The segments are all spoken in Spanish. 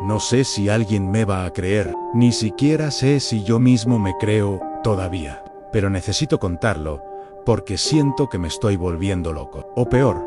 No sé si alguien me va a creer, ni siquiera sé si yo mismo me creo todavía. Pero necesito contarlo, porque siento que me estoy volviendo loco. O peor,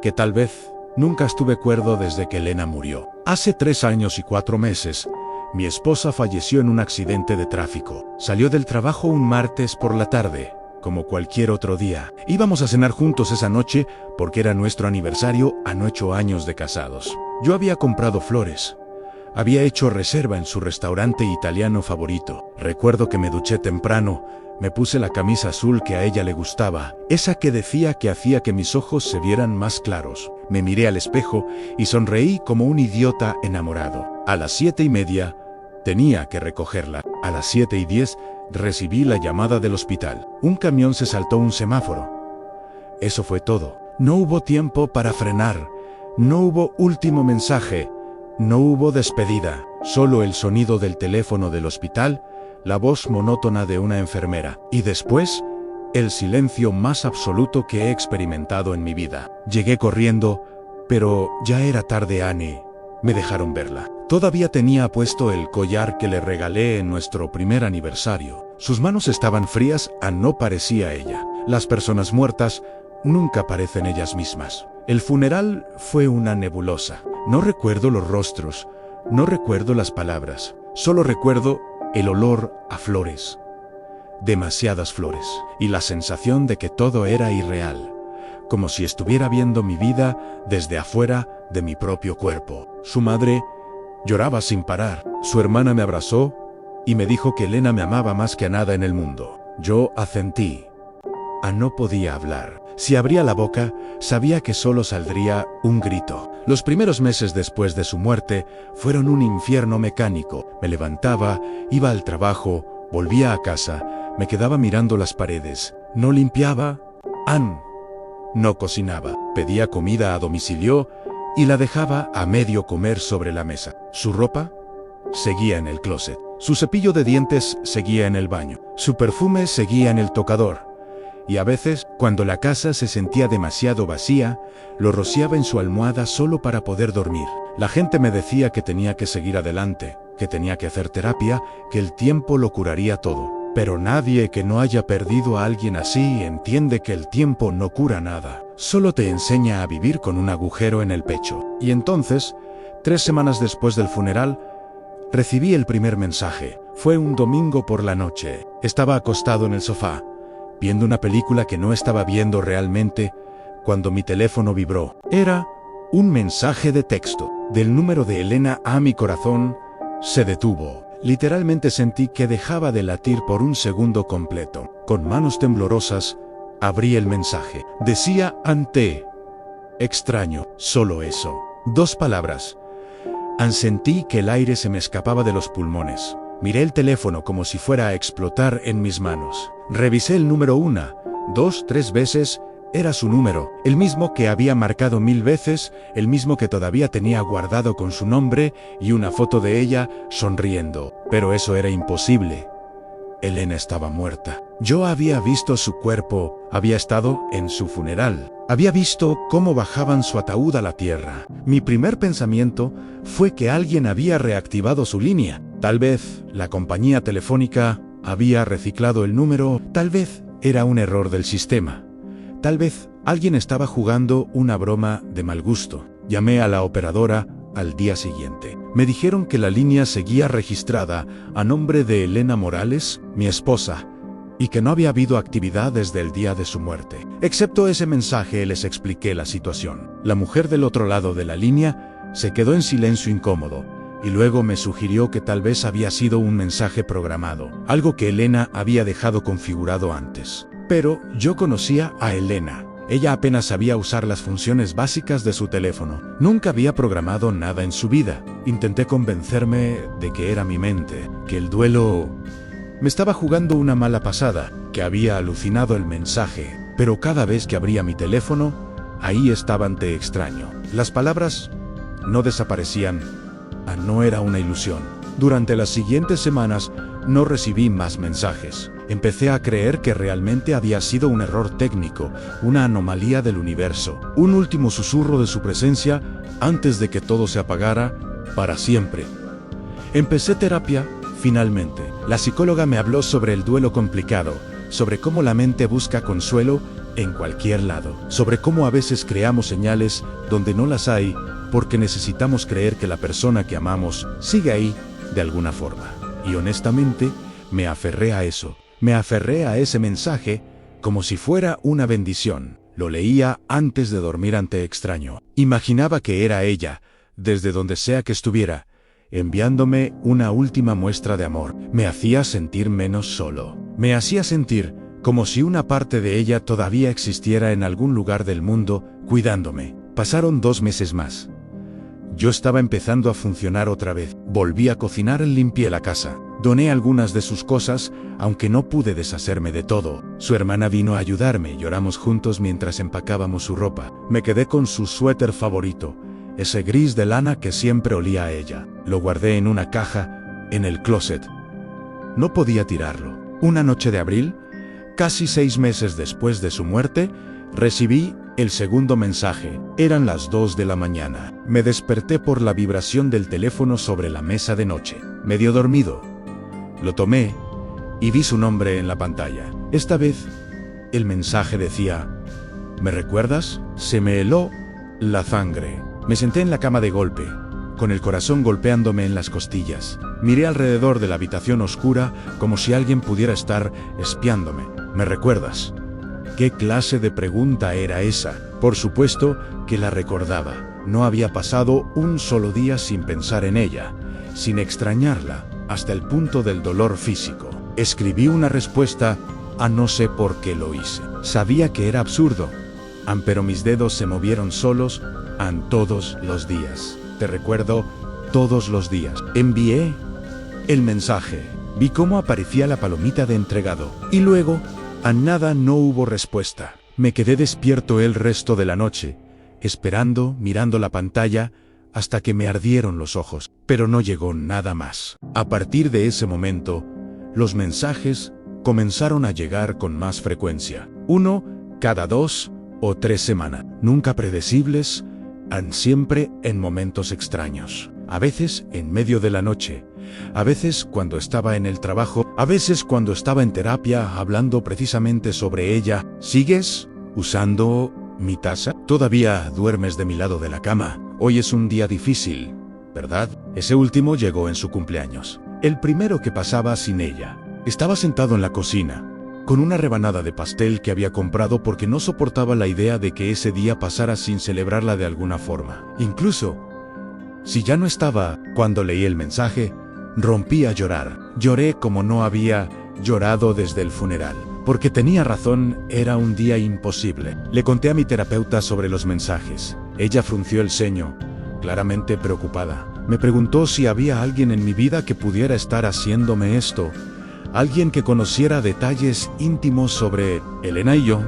que tal vez nunca estuve cuerdo desde que Elena murió. Hace 3 años y 4 meses, mi esposa falleció en un accidente de tráfico. Salió del trabajo un martes por la tarde, como cualquier otro día. Íbamos a cenar juntos esa noche porque era nuestro aniversario a 8 años de casados. Yo había comprado flores. Había hecho reserva en su restaurante italiano favorito. Recuerdo que me duché temprano, me puse la camisa azul que a ella le gustaba, esa que decía que hacía que mis ojos se vieran más claros. Me miré al espejo y sonreí como un idiota enamorado. A las 7:30 tenía que recogerla. A las 7:10 recibí la llamada del hospital. Un camión se saltó un semáforo. Eso fue todo. No hubo tiempo para frenar. No hubo último mensaje. No hubo despedida. Solo el sonido del teléfono del hospital, la voz monótona de una enfermera. Y después, el silencio más absoluto que he experimentado en mi vida. Llegué corriendo, pero ya era tarde. Annie. Me dejaron verla. Todavía tenía puesto el collar que le regalé en nuestro primer aniversario. Sus manos estaban frías, no parecía ella. Las personas muertas nunca parecen ellas mismas. El funeral fue una nebulosa. No recuerdo los rostros, no recuerdo las palabras. Solo recuerdo el olor a flores. Demasiadas flores. Y la sensación de que todo era irreal. Como si estuviera viendo mi vida desde afuera de mi propio cuerpo. Su madre lloraba sin parar. Su hermana me abrazó y me dijo que Elena me amaba más que a nada en el mundo. Yo asentí. No podía hablar. Si abría la boca, sabía que solo saldría un grito. Los primeros meses después de su muerte fueron un infierno mecánico. Me levantaba, iba al trabajo, volvía a casa, me quedaba mirando las paredes. No limpiaba. No cocinaba. Pedía comida a domicilio y la dejaba a medio comer sobre la mesa. Su ropa seguía en el closet. Su cepillo de dientes seguía en el baño. Su perfume seguía en el tocador. Y a veces, cuando la casa se sentía demasiado vacía, lo rociaba en su almohada solo para poder dormir. La gente me decía que tenía que seguir adelante, que tenía que hacer terapia, que el tiempo lo curaría todo. Pero nadie que no haya perdido a alguien así entiende que el tiempo no cura nada. Solo te enseña a vivir con un agujero en el pecho. Y entonces, 3 semanas después del funeral, recibí el primer mensaje. Fue un domingo por la noche. Estaba acostado en el sofá, viendo una película que no estaba viendo realmente, cuando mi teléfono vibró. Era un mensaje de texto. Del número de Elena. Mi corazón se detuvo. Literalmente sentí que dejaba de latir por un segundo completo. Con manos temblorosas, abrí el mensaje. Decía extraño, solo eso. 2 palabras. Sentí que el aire se me escapaba de los pulmones. Miré el teléfono como si fuera a explotar en mis manos. Revisé el número 1, 2, 3 veces. Era su número, el mismo que había marcado 1000 veces, el mismo que todavía tenía guardado con su nombre y una foto de ella sonriendo. Pero eso era imposible. Elena estaba muerta. Yo había visto su cuerpo, había estado en su funeral. Había visto cómo bajaban su ataúd a la tierra. Mi primer pensamiento fue que alguien había reactivado su línea. Tal vez la compañía telefónica había reciclado el número, tal vez era un error del sistema. Tal vez alguien estaba jugando una broma de mal gusto. Llamé a la operadora al día siguiente. Me dijeron que la línea seguía registrada a nombre de Elena Morales, mi esposa, y que no había habido actividad desde el día de su muerte. Excepto ese mensaje, les expliqué la situación. La mujer del otro lado de la línea se quedó en silencio incómodo, y luego me sugirió que tal vez había sido un mensaje programado, algo que Elena había dejado configurado antes. Pero yo conocía a Elena. Ella apenas sabía usar las funciones básicas de su teléfono. Nunca había programado nada en su vida. Intenté convencerme de que era mi mente, que el duelo me estaba jugando una mala pasada, que había alucinado el mensaje. Pero cada vez que abría mi teléfono, ahí estaba extraño. Las palabras no desaparecían. No era una ilusión. Durante las siguientes semanas no recibí más mensajes. Empecé a creer que realmente había sido un error técnico, una anomalía del universo. Un último susurro de su presencia antes de que todo se apagara para siempre. Empecé terapia, finalmente. La psicóloga me habló sobre el duelo complicado, sobre cómo la mente busca consuelo en cualquier lado, sobre cómo a veces creamos señales donde no las hay porque necesitamos creer que la persona que amamos sigue ahí de alguna forma. Y honestamente, me aferré a eso. Me aferré a ese mensaje como si fuera una bendición. Lo leía antes de dormir ante extraño. Imaginaba que era ella, desde donde sea que estuviera, enviándome una última muestra de amor. Me hacía sentir menos solo. Me hacía sentir como si una parte de ella todavía existiera en algún lugar del mundo, cuidándome. Pasaron 2 meses más. Yo estaba empezando a funcionar otra vez. Volví a cocinar y limpié la casa. Doné algunas de sus cosas, aunque no pude deshacerme de todo. Su hermana vino a ayudarme y lloramos juntos mientras empacábamos su ropa. Me quedé con su suéter favorito, ese gris de lana que siempre olía a ella. Lo guardé en una caja, en el closet. No podía tirarlo. Una noche de abril, casi 6 meses después de su muerte, recibí el segundo mensaje. Eran las 2 de la mañana. Me desperté por la vibración del teléfono sobre la mesa de noche. Medio dormido. Lo tomé y vi su nombre en la pantalla. Esta vez, el mensaje decía: ¿me recuerdas? Se me heló la sangre. Me senté en la cama de golpe, con el corazón golpeándome en las costillas. Miré alrededor de la habitación oscura como si alguien pudiera estar espiándome. ¿Me recuerdas? ¿Qué clase de pregunta era esa? Por supuesto que la recordaba. No había pasado un solo día sin pensar en ella, sin extrañarla, hasta el punto del dolor físico. Escribí una respuesta a no sé por qué lo hice. Sabía que era absurdo, pero mis dedos se movieron solos todos los días. Te recuerdo todos los días. Envié el mensaje. Vi cómo aparecía la palomita de entregado. Y luego, a nada no hubo respuesta. Me quedé despierto el resto de la noche, esperando, mirando la pantalla, hasta que me ardieron los ojos. Pero no llegó nada más. A partir de ese momento, los mensajes comenzaron a llegar con más frecuencia. 1 cada 2 o 3 semanas. Nunca predecibles, siempre en momentos extraños. A veces en medio de la noche, a veces cuando estaba en el trabajo, a veces cuando estaba en terapia hablando precisamente sobre ella. ¿Sigues usando mi taza? ¿Todavía duermes de mi lado de la cama? Hoy es un día difícil, ¿verdad? Ese último llegó en su cumpleaños. El primero que pasaba sin ella. Estaba sentado en la cocina, con una rebanada de pastel que había comprado porque no soportaba la idea de que ese día pasara sin celebrarla de alguna forma. Incluso, si ya no estaba, cuando leí el mensaje, rompí a llorar. Lloré como no había llorado desde el funeral. Porque tenía razón, era un día imposible. Le conté a mi terapeuta sobre los mensajes. Ella frunció el ceño, claramente preocupada. Me preguntó si había alguien en mi vida que pudiera estar haciéndome esto. Alguien que conociera detalles íntimos sobre Elena y yo.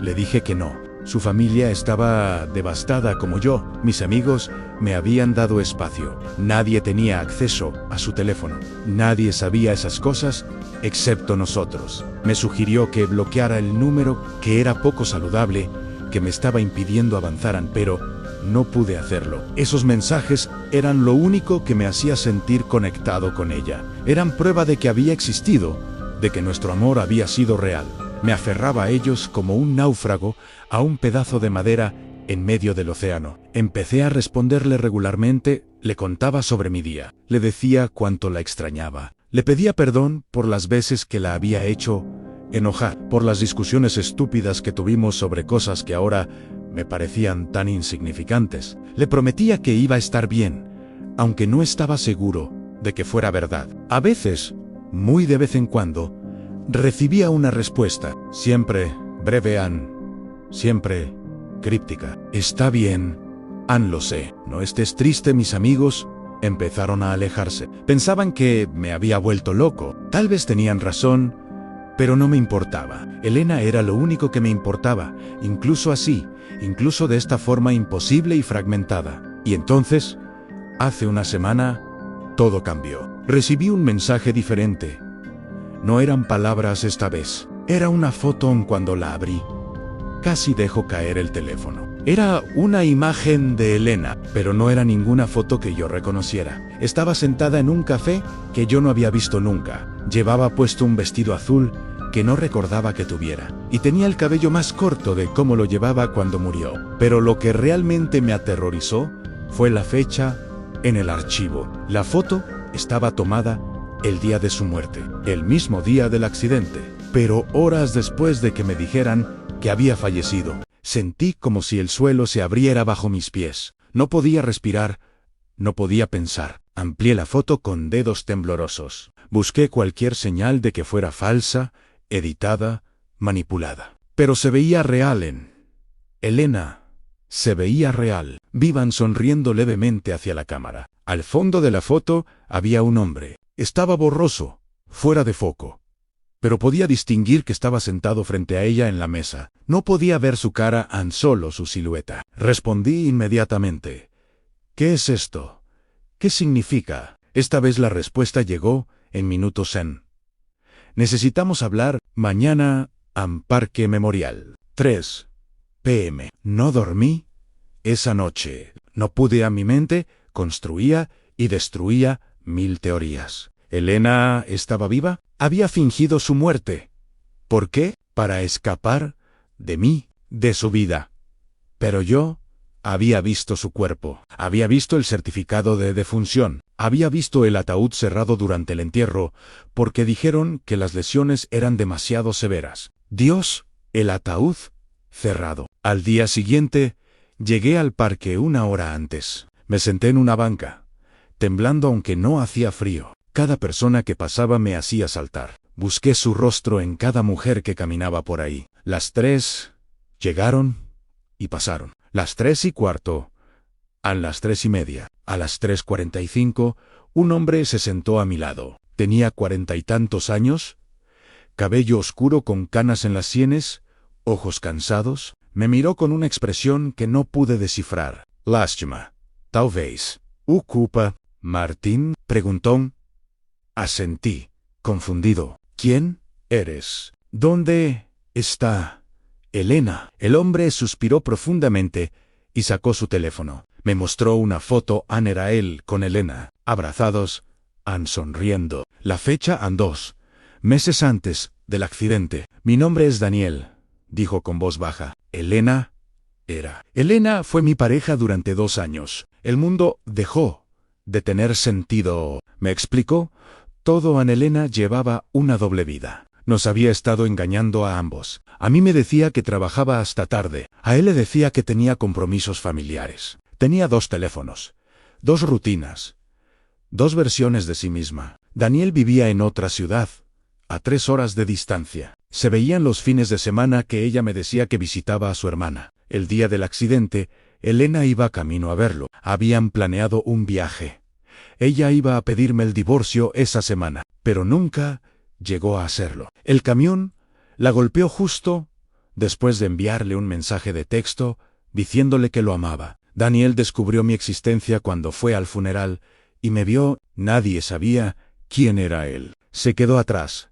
Le dije que no. Su familia estaba devastada como yo. Mis amigos me habían dado espacio. Nadie tenía acceso a su teléfono. Nadie sabía esas cosas, excepto nosotros. Me sugirió que bloqueara el número, que era poco saludable, que me estaba impidiendo avanzar, pero no pude hacerlo. Esos mensajes eran lo único que me hacía sentir conectado con ella. Eran prueba de que había existido, de que nuestro amor había sido real. Me aferraba a ellos como un náufrago a un pedazo de madera en medio del océano. Empecé a responderle regularmente, le contaba sobre mi día. Le decía cuánto la extrañaba. Le pedía perdón por las veces que la había hecho enojar, por las discusiones estúpidas que tuvimos sobre cosas que ahora me parecían tan insignificantes. Le prometía que iba a estar bien, aunque no estaba seguro de que fuera verdad. A veces, muy de vez en cuando, recibía una respuesta, siempre breve, siempre críptica. Está bien, lo sé. No estés triste. Mis amigos empezaron a alejarse. Pensaban que me había vuelto loco. Tal vez tenían razón, pero no me importaba. Elena era lo único que me importaba, incluso así, incluso de esta forma imposible y fragmentada. Y entonces, hace una semana, todo cambió. Recibí un mensaje diferente. No eran palabras esta vez. Era una foto. Cuando la abrí, casi dejó caer el teléfono. Era una imagen de Elena, pero no era ninguna foto que yo reconociera. Estaba sentada en un café que yo no había visto nunca. Llevaba puesto un vestido azul que no recordaba que tuviera, y tenía el cabello más corto de cómo lo llevaba cuando murió. Pero lo que realmente me aterrorizó fue la fecha en el archivo. La foto estaba tomada el día de su muerte, el mismo día del accidente, pero horas después de que me dijeran que había fallecido. Sentí como si el suelo se abriera bajo mis pies. No podía respirar, no podía pensar. Amplié la foto con dedos temblorosos. Busqué cualquier señal de que fuera falsa, editada, manipulada. Pero se veía real en Elena. Se veía real. Vivan sonriendo levemente hacia la cámara. Al fondo de la foto había un hombre. Estaba borroso, fuera de foco. Pero podía distinguir que estaba sentado frente a ella en la mesa. No podía ver su cara, tan solo su silueta. Respondí inmediatamente. ¿Qué es esto? ¿Qué significa? Esta vez la respuesta llegó en minutos en. Necesitamos hablar mañana en Parque Memorial. 3 p.m. No dormí esa noche. No pude a mi mente, construía y destruía 1000 teorías. ¿Elena estaba viva? Había fingido su muerte. ¿Por qué? Para escapar de mí, de su vida. Pero yo había visto su cuerpo, había visto el certificado de defunción, había visto el ataúd cerrado durante el entierro, porque dijeron que las lesiones eran demasiado severas. Dios, el ataúd cerrado. Al día siguiente, llegué al parque 1 hora antes. Me senté en una banca, temblando aunque no hacía frío. Cada persona que pasaba me hacía saltar. Busqué su rostro en cada mujer que caminaba por ahí. Las 3 llegaron y pasaron. Las 3:15, a las 3:30, a las 3:45, un hombre se sentó a mi lado. Tenía 40 y tantos años, cabello oscuro con canas en las sienes, ojos cansados. Me miró con una expresión que no pude descifrar. Lástima, talvez. ¿Ocupa, Martín? Preguntó. Asentí, confundido. ¿Quién eres? ¿Dónde está Elena? El hombre suspiró profundamente y sacó su teléfono. Me mostró una foto. Era él con Elena, abrazados, sonriendo. La fecha 2 meses antes del accidente. Mi nombre es Daniel, dijo con voz baja. Elena era. Elena fue mi pareja durante 2 años. El mundo dejó de tener sentido. ¿Me explicó? Todo en Elena llevaba una doble vida. Nos había estado engañando a ambos. A mí me decía que trabajaba hasta tarde. A él le decía que tenía compromisos familiares. Tenía 2 teléfonos, 2 rutinas, 2 versiones de sí misma. Daniel vivía en otra ciudad, a 3 horas de distancia. Se veían los fines de semana que ella me decía que visitaba a su hermana. El día del accidente, Elena iba camino a verlo. Habían planeado un viaje. Ella iba a pedirme el divorcio esa semana, pero nunca llegó a hacerlo. El camión la golpeó justo después de enviarle un mensaje de texto diciéndole que lo amaba. Daniel descubrió mi existencia cuando fue al funeral y me vio. Nadie sabía quién era él. Se quedó atrás,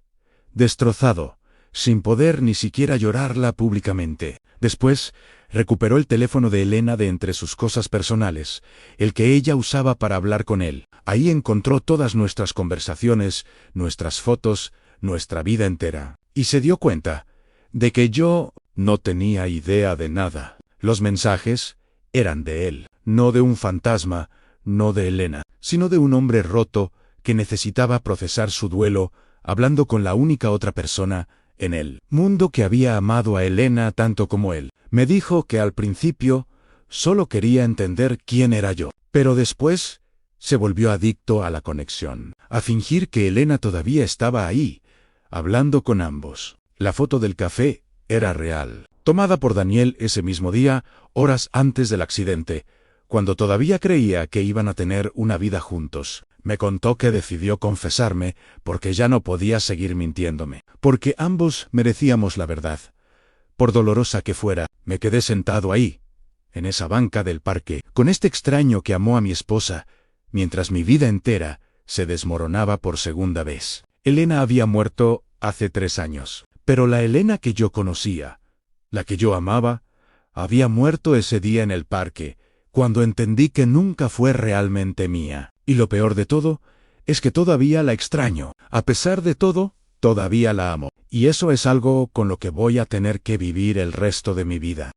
destrozado, sin poder ni siquiera llorarla públicamente. Después, recuperó el teléfono de Elena de entre sus cosas personales, el que ella usaba para hablar con él. Ahí encontró todas nuestras conversaciones, nuestras fotos, nuestra vida entera. Y se dio cuenta de que yo no tenía idea de nada. Los mensajes eran de él, no de un fantasma, no de Elena, sino de un hombre roto que necesitaba procesar su duelo, hablando con la única otra persona en el mundo que había amado a Elena tanto como él. Me dijo que al principio solo quería entender quién era yo, pero después se volvió adicto a la conexión, a fingir que Elena todavía estaba ahí, hablando con ambos. La foto del café era real, tomada por Daniel ese mismo día, horas antes del accidente, cuando todavía creía que iban a tener una vida juntos. Me contó que decidió confesarme porque ya no podía seguir mintiéndome, porque ambos merecíamos la verdad. Por dolorosa que fuera, me quedé sentado ahí, en esa banca del parque, con este extraño que amó a mi esposa, mientras mi vida entera se desmoronaba por segunda vez. Elena había muerto hace 3 años, pero la Elena que yo conocía, la que yo amaba, Había muerto ese día en el parque, cuando entendí que nunca fue realmente mía. Y lo peor de todo es que todavía la extraño. A pesar de todo, todavía la amo. Y eso es algo con lo que voy a tener que vivir el resto de mi vida.